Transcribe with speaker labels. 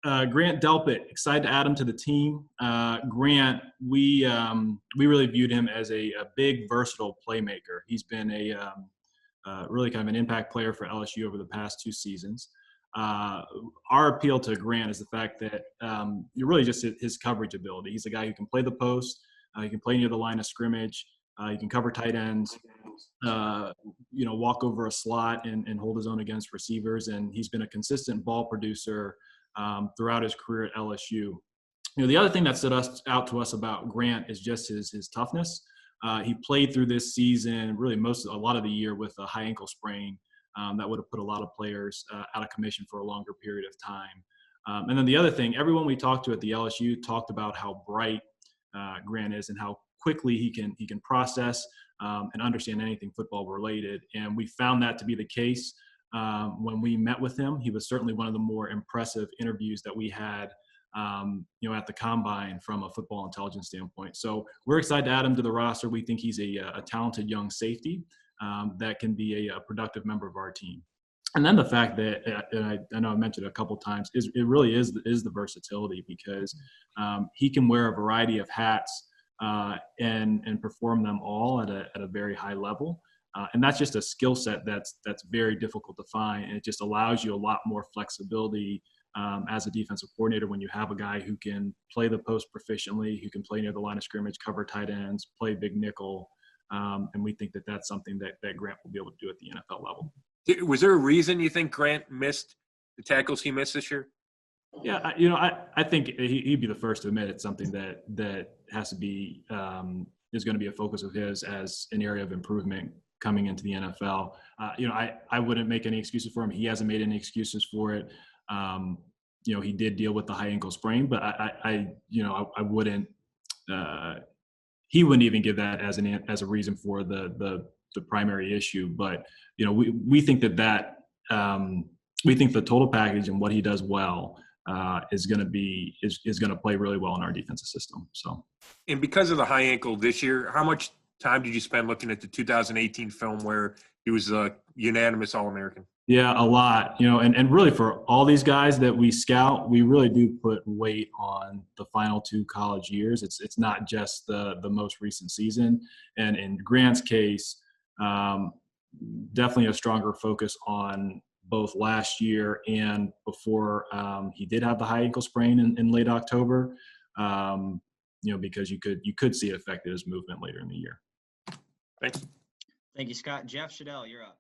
Speaker 1: Grant Delpit, excited to add him to the team. Grant, we really viewed him as a big, versatile playmaker. He's been really kind of an impact player for LSU over the past 2 seasons. Our appeal to Grant is the fact that you're really just his coverage ability. He's a guy who can play the post, he can play near the line of scrimmage, he can cover tight ends, walk over a slot and hold his own against receivers. And he's been a consistent ball producer throughout his career at LSU. The other thing that stood out to us about Grant is just his toughness. He played through this season, really a lot of the year, with a high ankle sprain that would have put a lot of players out of commission for a longer period of time. And then the other thing, everyone we talked to at the LSU talked about how bright Grant is and how quickly he can process and understand anything football related. And we found that to be the case when we met with him. He was certainly one of the more impressive interviews that we had at the combine from a football intelligence standpoint. So we're excited to add him to the roster. We think he's a talented young safety that can be a productive member of our team. And then the fact that, and I know I mentioned it a couple times, it really is the versatility, because he can wear a variety of hats and perform them all at a very high level. And that's just a skill set that's very difficult to find. And it just allows you a lot more flexibility as a defensive coordinator when you have a guy who can play the post proficiently, who can play near the line of scrimmage, cover tight ends, play big nickel. And we think that that's something that Grant will be able to do at the NFL level.
Speaker 2: Was there a reason you think Grant missed the tackles he missed this year?
Speaker 1: Yeah, I think he'd be the first to admit it's something that has to be is going to be a focus of his as an area of improvement coming into the NFL. I wouldn't make any excuses for him. He hasn't made any excuses for it. He did deal with the high ankle sprain, but I wouldn't. He wouldn't even give that as a reason for the primary issue. But we think that we think the total package and what he does well is going to play really well in our defensive system. So,
Speaker 2: and because of the high ankle this year, how much time did you spend looking at the 2018 film where he was a unanimous All-American?
Speaker 1: Yeah, a lot. And really for all these guys that we scout, we really do put weight on the final 2 college years. It's not just the most recent season. And in Grant's case, definitely a stronger focus on both last year and before he did have the high ankle sprain in late October, because you could see it affected his movement later in the year.
Speaker 2: Thanks.
Speaker 3: Thank you, Scott. Jeff Shadell, you're up.